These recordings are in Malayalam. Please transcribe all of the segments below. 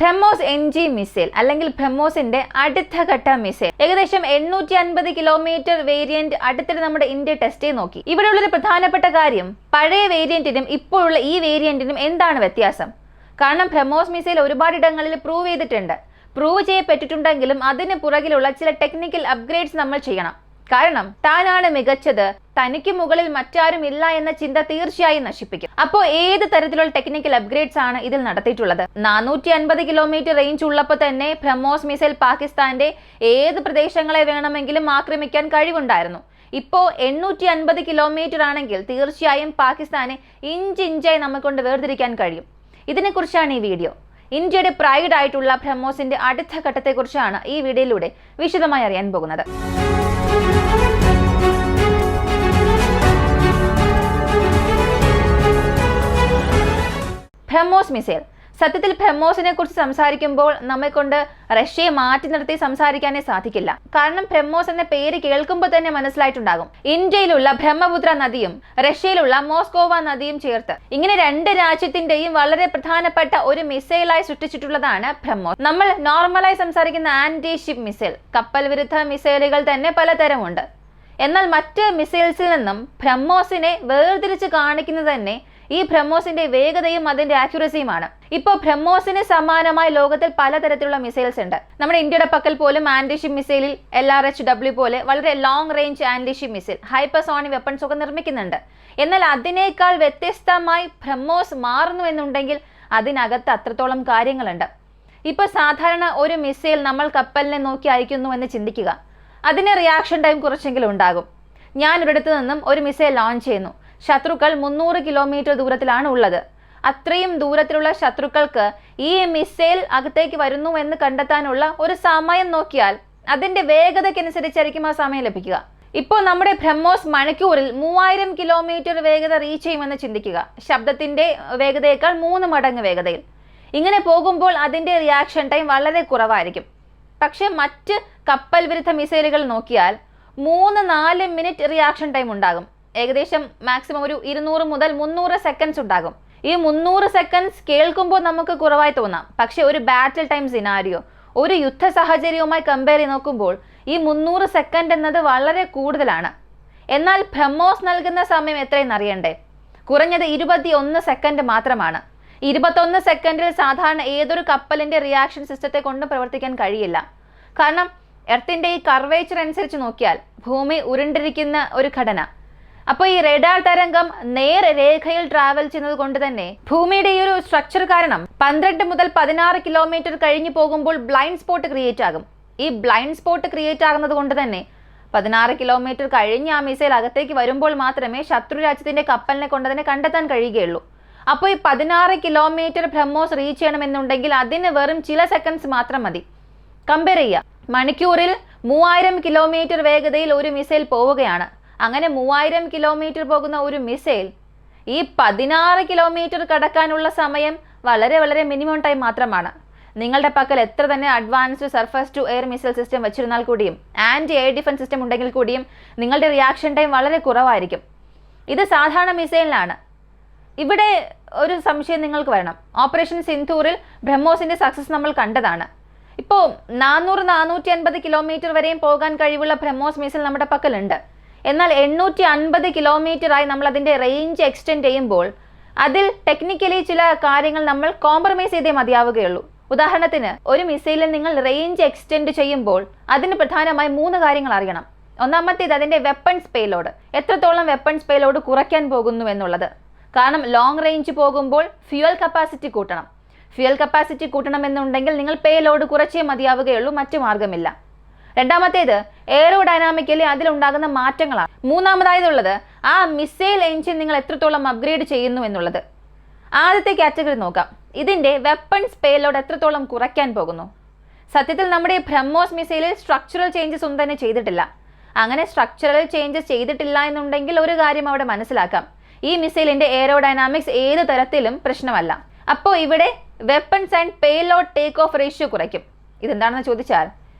ബ്രഹ്മോസ് NG മിസൈൽ അല്ലെങ്കിൽ ബ്രഹ്മോസിന്റെ അടുത്ത ഘട്ട മിസൈൽ ഏകദേശം 850 കിലോമീറ്റർ വേരിയന്റ് അടുത്തിടെ നമ്മുടെ ഇന്ത്യ ടെസ്റ്റ് ചെയ്ത് നോക്കി. ഇവിടെയുള്ളൊരു പ്രധാനപ്പെട്ട കാര്യം പഴയ വേരിയന്റിനും ഇപ്പോഴുള്ള ഈ വേരിയന്റിനും എന്താണ് വ്യത്യാസം? കാരണം ബ്രഹ്മോസ് മിസൈൽ ഒരുപാട് ഇടങ്ങളിൽ പ്രൂവ് ചെയ്തിട്ടുണ്ട്. പ്രൂവ് ചെയ്യപ്പെട്ടിട്ടുണ്ടെങ്കിലും അതിന് പുറകിലുള്ള ചില ടെക്നിക്കൽ അപ്ഗ്രേഡ്സ് നമ്മൾ ചെയ്യണം. കാരണം താനാണ് മികച്ചത്, തനിക്ക് മുകളിൽ മറ്റാരും ഇല്ല എന്ന ചിന്ത തീർച്ചയായും നശിപ്പിക്കും. അപ്പോൾ ഏത് തരത്തിലുള്ള ടെക്നിക്കൽ അപ്ഗ്രേഡ്സ് ആണ് ഇതിൽ നടത്തിയിട്ടുള്ളത്? 450 കിലോമീറ്റർ റേഞ്ച് ഉള്ളപ്പോൾ തന്നെ ബ്രഹ്മോസ് മിസൈൽ പാകിസ്ഥാന്റെ ഏത് പ്രദേശങ്ങളെ വേണമെങ്കിലും ആക്രമിക്കാൻ കഴിവുണ്ടായിരുന്നു. ഇപ്പോൾ 850 കിലോമീറ്റർ ആണെങ്കിൽ തീർച്ചയായും പാകിസ്ഥാനെ ഇഞ്ചിഞ്ചായി നമ്മെക്കൊണ്ട് വേർതിരിക്കാൻ കഴിയും. ഇതിനെക്കുറിച്ചാണ് ഈ വീഡിയോ. ഇന്ത്യയുടെ പ്രൈഡ് ആയിട്ടുള്ള ബ്രഹ്മോസിന്റെ അടുത്ത ഘട്ടത്തെക്കുറിച്ചാണ് ഈ വീഡിയോയിലൂടെ വിശദമായി അറിയാൻ പോകുന്നത്. ബ്രഹ്മോസ് മിസൈൽ. സത്യത്തിൽ ബ്രഹ്മോസിനെ കുറിച്ച് സംസാരിക്കുമ്പോൾ നമ്മെക്കൊണ്ട് റഷ്യയെ മാറ്റി നിർത്തി സംസാരിക്കാനേ സാധിക്കില്ല. കാരണം ബ്രഹ്മോസ് എന്ന പേര് കേൾക്കുമ്പോൾ തന്നെ മനസ്സിലായിട്ടുണ്ടാകും. ഇന്ത്യയിലുള്ള ബ്രഹ്മപുത്ര നദിയും റഷ്യയിലുള്ള മോസ്കോവ നദിയും ചേർത്ത് ഇങ്ങനെ രണ്ട് രാജ്യത്തിന്റെയും വളരെ പ്രധാനപ്പെട്ട ഒരു മിസൈലായി സൃഷ്ടിച്ചിട്ടുള്ളതാണ് ബ്രഹ്മോസ്. നമ്മൾ നോർമലായി സംസാരിക്കുന്ന ആന്റി ഷിപ്പ് മിസൈൽ, കപ്പൽ വിരുദ്ധ മിസൈലുകൾ തന്നെ പലതരമുണ്ട്. എന്നാൽ മറ്റ് മിസൈൽസിൽ നിന്നും ബ്രഹ്മോസിനെ വേർതിരിച്ച് കാണിക്കുന്നത് തന്നെ ഈ ബ്രഹ്മോസിന്റെ വേഗതയും അതിന്റെ ആക്യുറസിയുമാണ്. ഇപ്പോൾ ബ്രഹ്മോസിന് സമാനമായി ലോകത്തിൽ പലതരത്തിലുള്ള മിസൈൽസ് ഉണ്ട്. നമ്മുടെ ഇന്ത്യയുടെ പക്കൽ പോലും ആന്റിഷിപ്പ് മിസൈലിൽ LRHW പോലെ വളരെ long range anti-ship missile, hypersonic weapons ഒക്കെ നിർമ്മിക്കുന്നുണ്ട്. എന്നാൽ അതിനേക്കാൾ വ്യത്യസ്തമായി ബ്രഹ്മോസ് മാറുന്നു എന്നുണ്ടെങ്കിൽ അതിനകത്ത് അത്രത്തോളം കാര്യങ്ങളുണ്ട്. ഇപ്പോൾ സാധാരണ ഒരു മിസൈൽ നമ്മൾ കപ്പലിനെ നോക്കി അയക്കുന്നു എന്ന് ചിന്തിക്കുക. അതിന് റിയാക്ഷൻ ടൈം കുറച്ചെങ്കിലും ഉണ്ടാകും. ഞാൻ ഒരിടത്തു നിന്നും ഒരു മിസൈൽ ലോഞ്ച് ചെയ്യുന്നു. ശത്രുക്കൾ 300 കിലോമീറ്റർ ദൂരത്തിലാണ് ഉള്ളത്. അത്രയും ദൂരത്തിലുള്ള ശത്രുക്കൾക്ക് ഈ മിസൈൽ അകത്തേക്ക് വരുന്നു എന്ന് കണ്ടെത്താനുള്ള ഒരു സമയം നോക്കിയാൽ അതിന്റെ വേഗതയ്ക്കനുസരിച്ചായിരിക്കും ആ സമയം ലഭിക്കുക. ഇപ്പോൾ നമ്മുടെ ബ്രഹ്മോസ് മണിക്കൂറിൽ 3000 കിലോമീറ്റർ വേഗത റീച്ച് ചെയ്യുമെന്ന് ചിന്തിക്കുക. ശബ്ദത്തിന്റെ വേഗതയേക്കാൾ 3 മടങ്ങ് വേഗതയിൽ. ഇങ്ങനെ പോകുമ്പോൾ അതിന്റെ റിയാക്ഷൻ ടൈം വളരെ കുറവായിരിക്കും. പക്ഷെ മറ്റ് കപ്പൽ വിരുദ്ധ മിസൈലുകൾ നോക്കിയാൽ 3-4 മിനിറ്റ് റിയാക്ഷൻ ടൈം ഉണ്ടാകും. ഏകദേശം മാക്സിമം ഒരു 200 മുതൽ 300 സെക്കൻഡ്സ് ഉണ്ടാകും. ഈ 300 സെക്കൻഡ്സ് കേൾക്കുമ്പോൾ നമുക്ക് കുറവായി തോന്നാം. പക്ഷെ ഒരു ബാറ്റിൽ ടൈം സിനാരിയോ, ഒരു യുദ്ധ സാഹചര്യവുമായി കമ്പയർ ചെയ്ത് നോക്കുമ്പോൾ ഈ 300 സെക്കൻഡ് എന്നത് വളരെ കൂടുതലാണ്. എന്നാൽ ബ്രഹ്മോസ് നൽകുന്ന സമയം എത്രയെന്ന് അറിയണ്ടേ? കുറഞ്ഞത് 21 സെക്കൻഡ് മാത്രമാണ്. 21 സെക്കൻഡിൽ സാധാരണ ഏതൊരു കപ്പലിന്റെ റിയാക്ഷൻ സിസ്റ്റത്തെ കൊണ്ട് പ്രവർത്തിക്കാൻ കഴിയില്ല. കാരണം എർത്തിന്റെ ഈ കർവേച്ചർ അനുസരിച്ച് നോക്കിയാൽ ഭൂമി ഉരുണ്ടിരിക്കുന്ന ഒരു ഘടന. അപ്പോൾ ഈ റഡാർ തരംഗം നേർ രേഖയിൽ ട്രാവൽ ചെയ്യുന്നത് കൊണ്ട് തന്നെ ഭൂമിയുടെ ഈ ഒരു സ്ട്രക്ചർ കാരണം 12 മുതൽ 16 കിലോമീറ്റർ കഴിഞ്ഞു പോകുമ്പോൾ ബ്ലൈൻഡ് സ്പോട്ട് ക്രിയേറ്റ് ആകും. ഈ ബ്ലൈൻഡ് സ്പോട്ട് ക്രിയേറ്റ് ആകുന്നത് കൊണ്ട് തന്നെ 16 കിലോമീറ്റർ കഴിഞ്ഞ് ആ മിസൈൽ അകത്തേക്ക് വരുമ്പോൾ മാത്രമേ ശത്രു രാജ്യത്തിന്റെ കപ്പലിനെ കൊണ്ട് തന്നെ കണ്ടെത്താൻ കഴിയുകയുള്ളൂ. അപ്പോൾ ഈ 16 കിലോമീറ്റർ ബ്രഹ്മോസ് റീച്ച് ചെയ്യണമെന്നുണ്ടെങ്കിൽ അതിന് വെറും ചില സെക്കൻഡ്സ് മാത്രം മതി. കമ്പയർ ചെയ്യുക, മണിക്കൂറിൽ 3000 കിലോമീറ്റർ വേഗതയിൽ ഒരു മിസൈൽ പോവുകയാണ്. അങ്ങനെ 3000 കിലോമീറ്റർ പോകുന്ന ഒരു മിസൈൽ ഈ 16 കിലോമീറ്റർ കടക്കാനുള്ള സമയം വളരെ വളരെ മിനിമം ടൈം മാത്രമാണ്. നിങ്ങളുടെ പക്കൽ എത്ര തന്നെ advanced surface to air missile system വെച്ചിരുന്നാൽ കൂടിയും ആന്റി എയർ ഡിഫൻസ് സിസ്റ്റം ഉണ്ടെങ്കിൽ കൂടിയും നിങ്ങളുടെ റിയാക്ഷൻ ടൈം വളരെ കുറവായിരിക്കും. ഇത് സാധാരണ മിസൈലിനാണ്. ഇവിടെ ഒരു സംശയം നിങ്ങൾക്ക് വരണം. ഓപ്പറേഷൻ സിന്ധൂറിൽ ബ്രഹ്മോസിന്റെ സക്സസ് നമ്മൾ കണ്ടതാണ്. ഇപ്പോൾ 400-450 കിലോമീറ്റർ വരെയും പോകാൻ കഴിവുള്ള ബ്രഹ്മോസ് മിസൈൽ നമ്മുടെ പക്കലുണ്ട്. എന്നാൽ 850 കിലോമീറ്ററായി നമ്മൾ അതിൻ്റെ റേഞ്ച് എക്സ്റ്റെൻഡ് ചെയ്യുമ്പോൾ അതിൽ ടെക്നിക്കലി ചില കാര്യങ്ങൾ നമ്മൾ കോംപ്രമൈസ് ചെയ്തേ മതിയാവുകയുള്ളൂ. ഉദാഹരണത്തിന് ഒരു മിസൈലിൽ നിങ്ങൾ റേഞ്ച് എക്സ്റ്റെൻഡ് ചെയ്യുമ്പോൾ അതിന് പ്രധാനമായി 3 കാര്യങ്ങൾ അറിയണം. ഒന്നാമത്തേത് അതിൻ്റെ വെപ്പൺസ് പേലോഡ്, എത്രത്തോളം വെപ്പൺസ് പേലോഡ് കുറയ്ക്കാൻ പോകുന്നു എന്നുള്ളത്. കാരണം ലോങ് റേഞ്ച് പോകുമ്പോൾ ഫ്യൂവൽ കപ്പാസിറ്റി കൂട്ടണം. ഫ്യൂവൽ കപ്പാസിറ്റി കൂട്ടണമെന്നുണ്ടെങ്കിൽ നിങ്ങൾ പേലോഡ് കുറച്ചേ മതിയാവുകയുള്ളൂ, മറ്റു മാർഗമില്ല. രണ്ടാമത്തേത് എയറോഡൈനാമിക്കലി അതിലുണ്ടാകുന്ന മാറ്റങ്ങളാണ്. മൂന്നാമതായതുള്ളത് ആ മിസൈൽ എഞ്ചിൻ നിങ്ങൾ എത്രത്തോളം അപ്ഗ്രേഡ് ചെയ്യുന്നു എന്നുള്ളത്. ആദ്യത്തെ കാറ്റഗറി നോക്കാം. ഇതിൻ്റെ വെപ്പൺസ് പേലോഡ് എത്രത്തോളം കുറയ്ക്കാൻ പോകുന്നു. സത്യത്തിൽ നമ്മുടെ ബ്രഹ്മോസ് മിസൈലിൽ സ്ട്രക്ചറൽ ചേഞ്ചസ് ഒന്നും തന്നെ ചെയ്തിട്ടില്ല. അങ്ങനെ സ്ട്രക്ചറൽ ചേഞ്ചസ് ചെയ്തിട്ടില്ല എന്നുണ്ടെങ്കിൽ ഒരു കാര്യം അവിടെ മനസ്സിലാക്കാം, ഈ മിസൈലിൻ്റെ എയറോഡൈനാമിക്സ് ഏത് തരത്തിലും പ്രശ്നമല്ല. അപ്പോൾ ഇവിടെ weapons and payload take off ratio കുറയ്ക്കും. ഇതെന്താണെന്ന് ചോദിച്ചാൽ,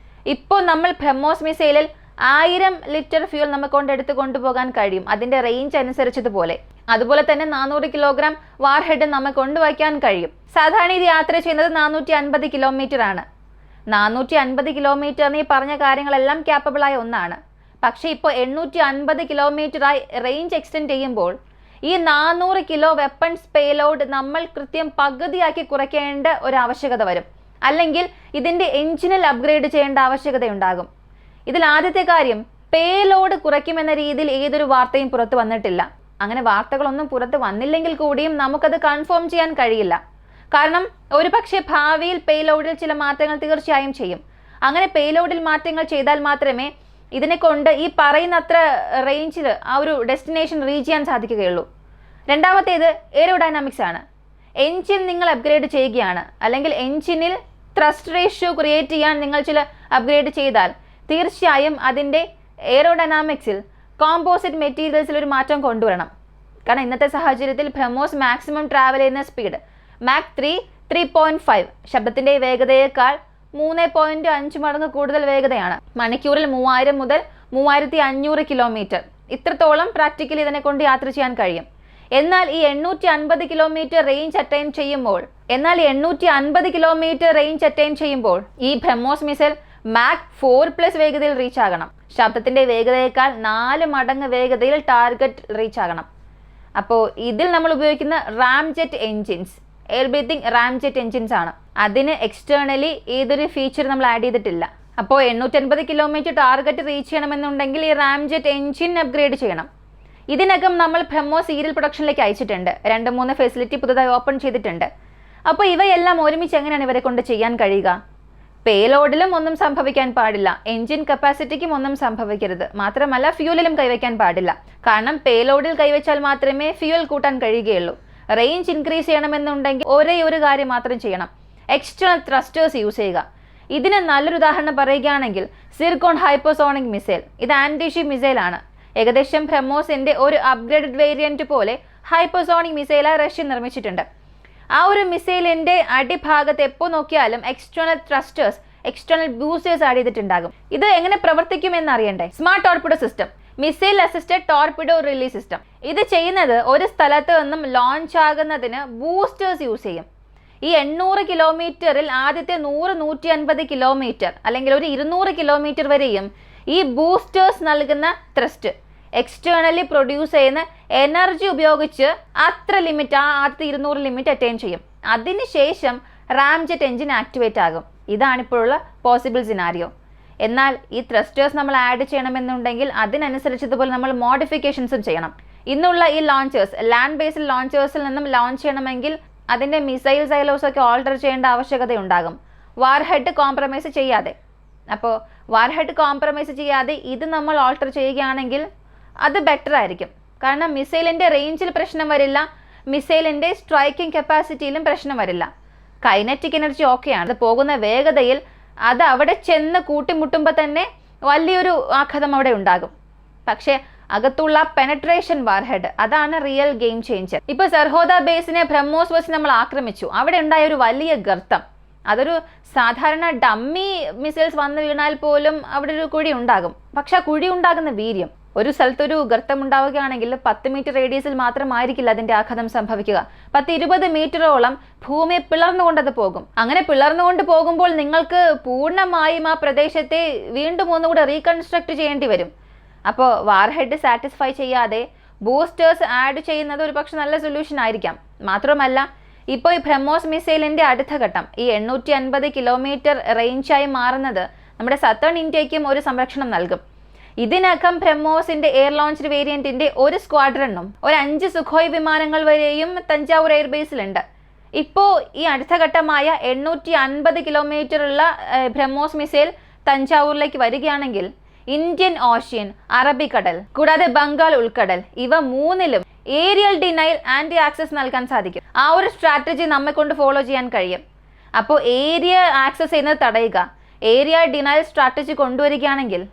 ഇപ്പോൾ നമ്മൾ ബ്രഹ്മോസ് മിസൈലിൽ 1000 ലിറ്റർ ഫ്യൂൽ നമുക്ക് എടുത്ത് കൊണ്ടുപോകാൻ കഴിയും അതിൻ്റെ റേഞ്ച് അനുസരിച്ചതുപോലെ. അതുപോലെ തന്നെ 400 കിലോഗ്രാം വാർഹെഡ് നമുക്ക് കൊണ്ടുവയ്ക്കാൻ കഴിയും. സാധാരണ ഇത് യാത്ര ചെയ്യുന്നത് 450 കിലോമീറ്റർ ആണ്. 450 കിലോമീറ്ററിന് ഈ പറഞ്ഞ കാര്യങ്ങളെല്ലാം ക്യാപ്പബിളായ ഒന്നാണ്. പക്ഷേ ഇപ്പോൾ 850 കിലോമീറ്ററായി റേഞ്ച് എക്സ്റ്റെൻഡ് ചെയ്യുമ്പോൾ ഈ 400 കിലോ വെപ്പൺസ് പേലോഡ് നമ്മൾ കൃത്യം പകുതിയാക്കി കുറയ്ക്കേണ്ട ഒരു ആവശ്യകത വരും. അല്ലെങ്കിൽ ഇതിൻ്റെ എഞ്ചിനിൽ അപ്ഗ്രേഡ് ചെയ്യേണ്ട ആവശ്യകതയുണ്ടാകും. ഇതിൽ ആദ്യത്തെ കാര്യം, പേലോഡ് കുറയ്ക്കുമെന്ന രീതിയിൽ ഏതൊരു വാർത്തയും പുറത്തു വന്നിട്ടില്ല. അങ്ങനെ വാർത്തകളൊന്നും പുറത്ത് വന്നില്ലെങ്കിൽ കൂടിയും നമുക്കത് കൺഫേം ചെയ്യാൻ കഴിയില്ല. കാരണം ഒരു പക്ഷേ ഭാവിയിൽ പേലോഡിൽ ചില മാറ്റങ്ങൾ തീർച്ചയായും ചെയ്യും. അങ്ങനെ പേലോഡിൽ മാറ്റങ്ങൾ ചെയ്താൽ മാത്രമേ ഇതിനെ കൊണ്ട് ഈ പറയുന്നത്ര റേഞ്ചിൽ ആ ഒരു ഡെസ്റ്റിനേഷൻ റീച്ച് ചെയ്യാൻ സാധിക്കുകയുള്ളൂ. രണ്ടാമത്തേത് എയറോഡൈനാമിക്സ് ആണ്. എൻജിൻ നിങ്ങൾ അപ്ഗ്രേഡ് ചെയ്യുകയാണ്, അല്ലെങ്കിൽ എൻജിനിൽ ത്രസ്റ്റ് റേഷ്യോ ക്രിയേറ്റ് ചെയ്യാൻ നിങ്ങൾ ചില അപ്ഗ്രേഡ് ചെയ്താൽ തീർച്ചയായും അതിൻ്റെ എയറോഡൈനാമിക്സിൽ കോമ്പോസിറ്റ് മെറ്റീരിയൽസിൽ ഒരു മാറ്റം കൊണ്ടുവരണം. കാരണം ഇന്നത്തെ സാഹചര്യത്തിൽ ബ്രഹ്മോസ് മാക്സിമം ട്രാവൽ ചെയ്യുന്ന സ്പീഡ് മാക് 3.5 ശബ്ദത്തിൻ്റെ വേഗതയേക്കാൾ 3.5 മടങ്ങ് കൂടുതൽ വേഗതയാണ്. മണിക്കൂറിൽ 3000 മുതൽ 3500 കിലോമീറ്റർ. ഇത്രത്തോളം പ്രാക്ടിക്കലി ഇതിനെ കൊണ്ട് യാത്ര ചെയ്യാൻ കഴിയും. എന്നാൽ ഈ 850 കിലോമീറ്റർ റേഞ്ച് അറ്റൈൻ ചെയ്യുമ്പോൾ ഈ ബ്രഹ്മോസ് മിസൈൽ മാക് 4+ വേഗതയിൽ റീച്ച് ആകണം. ശബ്ദത്തിന്റെ വേഗതയേക്കാൾ 4 മടങ്ങ് വേഗതയിൽ ടാർഗറ്റ് റീച്ച് ആകണം. അപ്പോൾ ഇതിൽ നമ്മൾ ഉപയോഗിക്കുന്ന ramjet engines, air breathing ramjet engines ആണ്. അതിന് എക്സ്റ്റേണലി ഏതൊരു ഫീച്ചർ നമ്മൾ ആഡ് ചെയ്തിട്ടില്ല. അപ്പോൾ 850 കിലോമീറ്റർ ടാർഗറ്റ് റീച്ച് ചെയ്യണമെന്നുണ്ടെങ്കിൽ ഈ റാംജെറ്റ് എൻജിൻ അപ്ഗ്രേഡ് ചെയ്യണം. ഇതിനകം നമ്മൾ ബ്രഹ്മോസ് സീരിയൽ പ്രൊഡക്ഷനിലേക്ക് അയച്ചിട്ടുണ്ട്. 2-3 ഫെസിലിറ്റി പുതുതായി ഓപ്പൺ ചെയ്തിട്ടുണ്ട്. അപ്പോൾ ഇവയെല്ലാം ഒരുമിച്ച് എങ്ങനെയാണ് ഇവരെ കൊണ്ട് ചെയ്യാൻ കഴിയുക? പേലോഡിലും ഒന്നും സംഭവിക്കാൻ പാടില്ല, എൻജിൻ കപ്പാസിറ്റിക്കും ഒന്നും സംഭവിക്കരുത്. മാത്രമല്ല ഫ്യൂവലിലും കൈവയ്ക്കാൻ പാടില്ല. കാരണം പേലോഡിൽ കൈവച്ചാൽ മാത്രമേ ഫ്യൂവൽ കൂട്ടാൻ കഴിയുകയുള്ളൂ. റേഞ്ച് ഇൻക്രീസ് ചെയ്യണമെന്നുണ്ടെങ്കിൽ ഒരേ ഒരു കാര്യം മാത്രം ചെയ്യണം, എക്സ്റ്റേണൽ ത്രസ്റ്റേഴ്സ് യൂസ് ചെയ്യുക. ഇതിന് നല്ലൊരു ഉദാഹരണം പറയുകയാണെങ്കിൽ സിർക്കോൺ ഹൈപ്പോസോണിക് മിസൈൽ. ഇത് ആന്റിഷിപ്പ് മിസൈൽ ആണ്. ഏകദേശം ബ്രഹ്മോസിന്റെ ഒരു അപ്ഗ്രേഡഡ് വേരിയന്റ് പോലെ ഹൈപ്പോസോണിക് മിസൈലായി റഷ്യ നിർമ്മിച്ചിട്ടുണ്ട്. ആ ഒരു മിസൈലിന്റെ അടിഭാഗത്ത് എപ്പോൾ നോക്കിയാലും external thrusters, external boosters add ചെയ്തിട്ടുണ്ടാകും. ഇത് എങ്ങനെ പ്രവർത്തിക്കുമെന്ന് അറിയണ്ടേ? Smart torpedo system, missile assisted torpedo release system. ഇത് ചെയ്യുന്നത് ഒരു സ്ഥലത്ത് നിന്നും ലോഞ്ച് ആകുന്നതിന് ബൂസ്റ്റേഴ്സ് യൂസ് ചെയ്യും. ഈ 800 കിലോമീറ്ററിൽ ആദ്യത്തെ 100-150 കിലോമീറ്റർ അല്ലെങ്കിൽ ഒരു 200 കിലോമീറ്റർ വരെയും ഈ ബൂസ്റ്റേഴ്സ് നൽകുന്ന ത്രസ്റ്റ്, എക്സ്റ്റേണലി പ്രൊഡ്യൂസ് ചെയ്യുന്ന എനർജി ഉപയോഗിച്ച് അത്ര ലിമിറ്റ്, ആ ആദ്യത്തെ 200 ലിമിറ്റ് അറ്റൈൻ ചെയ്യും. അതിനുശേഷം റാംജെറ്റ് എഞ്ചിൻ ആക്ടിവേറ്റ് ആകും. ഇതാണിപ്പോഴുള്ള പോസിബിൾ സിനാരിയോ. എന്നാൽ ഈ ത്രസ്റ്റേഴ്സ് നമ്മൾ ആഡ് ചെയ്യണമെന്നുണ്ടെങ്കിൽ അതിനനുസരിച്ചതുപോലെ നമ്മൾ മോഡിഫിക്കേഷൻസും ചെയ്യണം. ഇന്നുള്ള ഈ ലോഞ്ചേഴ്സ്, ലാൻഡ് ബേസ്ഡ് ലോഞ്ചേഴ്സിൽ നിന്നും ലോഞ്ച് ചെയ്യണമെങ്കിൽ അതിൻ്റെ മിസൈൽ സൈലോസ് ഒക്കെ ഓൾട്ടർ ചെയ്യേണ്ട ആവശ്യകതയുണ്ടാകും, വാർഹെഡ് കോംപ്രമൈസ് ചെയ്യാതെ. അപ്പോൾ വാർഹെഡ് കോംപ്രമൈസ് ചെയ്യാതെ ഇത് നമ്മൾ ഓൾട്ടർ ചെയ്യുകയാണെങ്കിൽ അത് ബെറ്റർ ആയിരിക്കും. കാരണം മിസൈലിൻ്റെ റേഞ്ചിൽ പ്രശ്നം വരില്ല, മിസൈലിൻ്റെ സ്ട്രൈക്കിംഗ് കപ്പാസിറ്റിയിലും പ്രശ്നം വരില്ല. കൈനറ്റിക് എനർജി ഓക്കെയാണ്. അത് പോകുന്ന വേഗതയിൽ അത് അവിടെ ചെന്ന് കൂട്ടിമുട്ടുമ്പോൾ തന്നെ വലിയൊരു ആഘാതം അവിടെ ഉണ്ടാകും. പക്ഷേ അകത്തുള്ള പെനട്രേഷൻ വാർഹെഡ്, അതാണ് റിയൽ ഗെയിം ചേഞ്ചർ. ഇപ്പോൾ സർഹോദ ബേസിനെ ബ്രഹ്മോസ് വെച്ച് നമ്മൾ ആക്രമിച്ചു. അവിടെ ഉണ്ടായ ഒരു വലിയ ഗർത്തം, അതൊരു സാധാരണ ഡമ്മി മിസൈൽസ് വന്നു വീണാൽ പോലും അവിടെ ഒരു കുഴി ഉണ്ടാകും. പക്ഷെ ആ കുഴി ഉണ്ടാകുന്ന വീര്യം, ഒരു സ്ഥലത്തൊരു ഗർത്തം ഉണ്ടാവുകയാണെങ്കിൽ 10 മീറ്റർ റേഡിയസിൽ മാത്രമായിരിക്കില്ല അതിന്റെ ആഘാതം സംഭവിക്കുക. 10-20 മീറ്ററോളം ഭൂമിയെ പിളർന്നുകൊണ്ടത് പോകും. അങ്ങനെ പിളർന്നുകൊണ്ട് പോകുമ്പോൾ നിങ്ങൾക്ക് പൂർണ്ണമായും ആ പ്രദേശത്തെ വീണ്ടും ഒന്നുകൂടെ റീകൺസ്ട്രക്ട് ചെയ്യേണ്ടി വരും. അപ്പോൾ വാർഹെഡ് സാറ്റിസ്ഫൈ ചെയ്യാതെ ബൂസ്റ്റേഴ്സ് ആഡ് ചെയ്യുന്നത് ഒരു പക്ഷെ നല്ല സൊല്യൂഷൻ ആയിരിക്കാം. മാത്രമല്ല ഇപ്പോൾ ഈ ബ്രഹ്മോസ് മിസൈലിന്റെ അടുത്ത ഘട്ടം ഈ 850 കിലോമീറ്റർ റേഞ്ചായി മാറുന്നത് നമ്മുടെ സത്തേൺ ഇന്ത്യയ്ക്കും ഒരു സംരക്ഷണം നൽകും. ഇതിനകം ബ്രഹ്മോസിന്റെ എയർ ലോഞ്ച് വേരിയന്റിന്റെ ഒരു സ്ക്വാഡ്രനും ഒരു 5 സുഖോയ് വിമാനങ്ങൾ വരെയും തഞ്ചാവൂർ എയർബേസിലുണ്ട്. ഇപ്പോൾ ഈ അടുത്ത ഘട്ടമായ 850 കിലോമീറ്റർ ഉള്ള ബ്രഹ്മോസ് മിസൈൽ തഞ്ചാവൂരിലേക്ക് വരികയാണെങ്കിൽ ഇന്ത്യൻ ഓഷ്യൻ, അറബിക്കടൽ കൂടാതെ ബംഗാൾ ഉൾക്കടൽ, ഇവ മൂന്നിലും ഏരിയൽ ഡിനൈൽ ആന്റി ആക്സസ് നൽകാൻ സാധിക്കും. ആ ഒരു സ്ട്രാറ്റജി നമ്മെ കൊണ്ട് ഫോളോ ചെയ്യാൻ കഴിയും. അപ്പോൾ ഏരിയ ആക്സസ് ചെയ്യുന്നത് തടയുക, ഏരിയ ഡിനൈൽ സ്ട്രാറ്റജി കൊണ്ടുവരികയാണെങ്കിൽ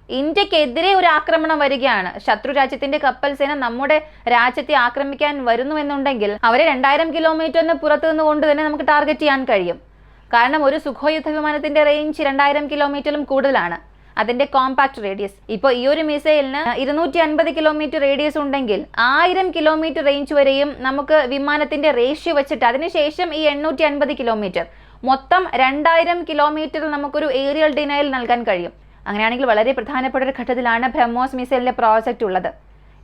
ഇന്ത്യക്കെതിരെ ഒരു ആക്രമണം വരികയാണ്, ശത്രു രാജ്യത്തിന്റെ കപ്പൽ സേന നമ്മുടെ രാജ്യത്തെ ആക്രമിക്കാൻ വരുന്നുവെന്നുണ്ടെങ്കിൽ അവരെ 2000 കിലോമീറ്ററിന് പുറത്തു നിന്നുകൊണ്ട് തന്നെ നമുക്ക് ടാർഗറ്റ് ചെയ്യാൻ കഴിയും. കാരണം ഒരു സുഖോയ് യുദ്ധവിമാനത്തിന്റെ റേഞ്ച് 2000 കിലോമീറ്ററിലും കൂടുതലാണ്. അതിന്റെ കോമ്പാക്ട് റേഡിയസ്. ഇപ്പോൾ ഈ ഒരു മിസൈലിന് 250 കിലോമീറ്റർ റേഡിയസ് ഉണ്ടെങ്കിൽ 1000 കിലോമീറ്റർ റേഞ്ച് വരെയും നമുക്ക് വിമാനത്തിന്റെ റേഷ്യോ വെച്ചിട്ട് അതിനുശേഷം ഈ 850 കിലോമീറ്റർ മൊത്തം 2000 കിലോമീറ്റർ നമുക്കൊരു ഏരിയൽ ഡിനയൽ നൽകാൻ കഴിയും. അങ്ങനെയാണെങ്കിൽ വളരെ പ്രധാനപ്പെട്ട ഒരു ഘട്ടത്തിലാണ് ബ്രഹ്മോസ് മിസൈലിന്റെ പ്രോജക്റ്റ് ഉള്ളത്.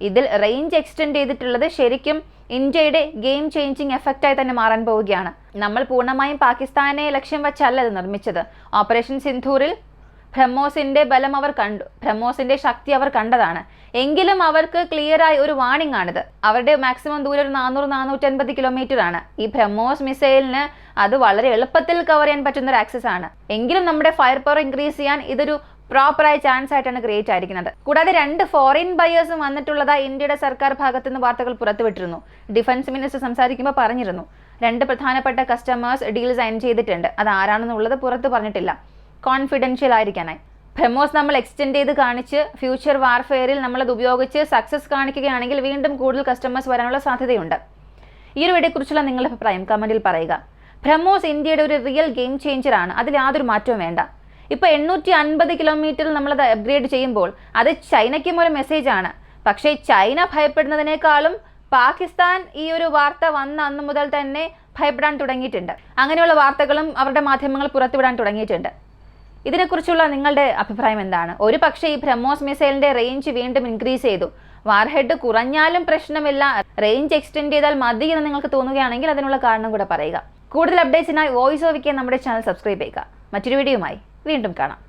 ഇതിൽ റേഞ്ച് എക്സ്റ്റെൻഡ് ചെയ്തിട്ടുള്ളത് ശരിക്കും ഇന്ത്യയുടെ ഗെയിം ചേഞ്ചിങ് എഫക്റ്റായി തന്നെ മാറാൻ പോവുകയാണ്. നമ്മൾ പൂർണ്ണമായും പാകിസ്ഥാനെ ലക്ഷ്യം വെച്ചല്ല ഇത് നിർമ്മിച്ചത്. ഓപ്പറേഷൻ സിന്ധൂരിൽ ബ്രഹ്മോസിന്റെ ബലം അവർ കണ്ടു, ബ്രഹ്മോസിന്റെ ശക്തി അവർ കണ്ടതാണ്. എങ്കിലും അവർക്ക് ക്ലിയർ ആയി ഒരു വാണിംഗ് ആണിത്. അവരുടെ മാക്സിമം ദൂരം ഒരു 400-450 കിലോമീറ്റർ ആണ്. ഈ ബ്രഹ്മോസ് മിസൈലിന് അത് വളരെ എളുപ്പത്തിൽ കവർ ചെയ്യാൻ പറ്റുന്ന ഒരു ആക്സസ് ആണ്. എങ്കിലും നമ്മുടെ ഫയർ പവർ ഇൻക്രീസ് ചെയ്യാൻ ഇതൊരു പ്രോപ്പറായ ചാൻസ് ആയിട്ടാണ് ക്രിയേറ്റ് ആയിരിക്കുന്നത്. കൂടാതെ 2 ഫോറിൻ ബയേഴ്സും വന്നിട്ടുള്ളതായി ഇന്ത്യയുടെ സർക്കാർ ഭാഗത്തു നിന്ന് വാർത്തകൾ പുറത്തുവിട്ടിരുന്നു. ഡിഫൻസ് മിനിസ്റ്റർ സംസാരിക്കുമ്പോൾ പറഞ്ഞിരുന്നു 2 പ്രധാനപ്പെട്ട കസ്റ്റമേഴ്സ് ഡീൽ സൈൻ ചെയ്തിട്ടുണ്ട്. അത് ആരാണെന്നുള്ളത് പുറത്ത് പറഞ്ഞിട്ടില്ല, കോൺഫിഡൻഷ്യൽ ആയിരിക്കാനായി. ബ്രഹ്മോസ് നമ്മൾ എക്സ്റ്റെൻഡ് ചെയ്ത് കാണിച്ച് ഫ്യൂച്ചർ വാർഫെയറിൽ നമ്മളത് ഉപയോഗിച്ച് സക്സസ് കാണിക്കുകയാണെങ്കിൽ വീണ്ടും കൂടുതൽ കസ്റ്റമേഴ്സ് വരാനുള്ള സാധ്യതയുണ്ട്. ഈ ഒരു വീഡിയോയെക്കുറിച്ചുള്ള നിങ്ങളുടെ അഭിപ്രായം കമന്റിൽ പറയുക. ബ്രഹ്മോസ് ഇന്ത്യയുടെ ഒരു റിയൽ ഗെയിം ചേഞ്ചർ ആണ്, അതിൽ യാതൊരു മാറ്റവും വേണ്ട. ഇപ്പോൾ 850 കിലോമീറ്ററിൽ നമ്മളത് അപ്ഗ്രേഡ് ചെയ്യുമ്പോൾ അത് ചൈനയ്ക്കും ഒരു മെസ്സേജ് ആണ്. പക്ഷേ ചൈന ഭയപ്പെടുന്നതിനേക്കാളും പാകിസ്ഥാൻ ഈ ഒരു വാർത്ത വന്ന അന്ന് മുതൽ തന്നെ ഭയപ്പെടാൻ തുടങ്ങിയിട്ടുണ്ട്. അങ്ങനെയുള്ള വാർത്തകളും അവരുടെ മാധ്യമങ്ങൾ പുറത്തുവിടാൻ തുടങ്ങിയിട്ടുണ്ട്. ഇതിനെക്കുറിച്ചുള്ള നിങ്ങളുടെ അഭിപ്രായം എന്താണ്? ഒരു പക്ഷേ ഈ ബ്രഹ്മോസ് മിസൈലിന്റെ റേഞ്ച് വീണ്ടും ഇൻക്രീസ് ചെയ്തു, വാർഹെഡ് കുറഞ്ഞാലും പ്രശ്നമില്ല, റേഞ്ച് എക്സ്റ്റെൻഡ് ചെയ്താൽ മതി എന്ന് നിങ്ങൾക്ക് തോന്നുകയാണെങ്കിൽ അതിനുള്ള കാരണം കൂടെ പറയുക. കൂടുതൽ അപ്ഡേറ്റ്സിനായി വോയിസ് ഓഫ് നമ്മുടെ ചാനൽ സബ്സ്ക്രൈബ് ചെയ്യുക. മറ്റൊരു വീഡിയോയുമായി വീണ്ടും കാണാം.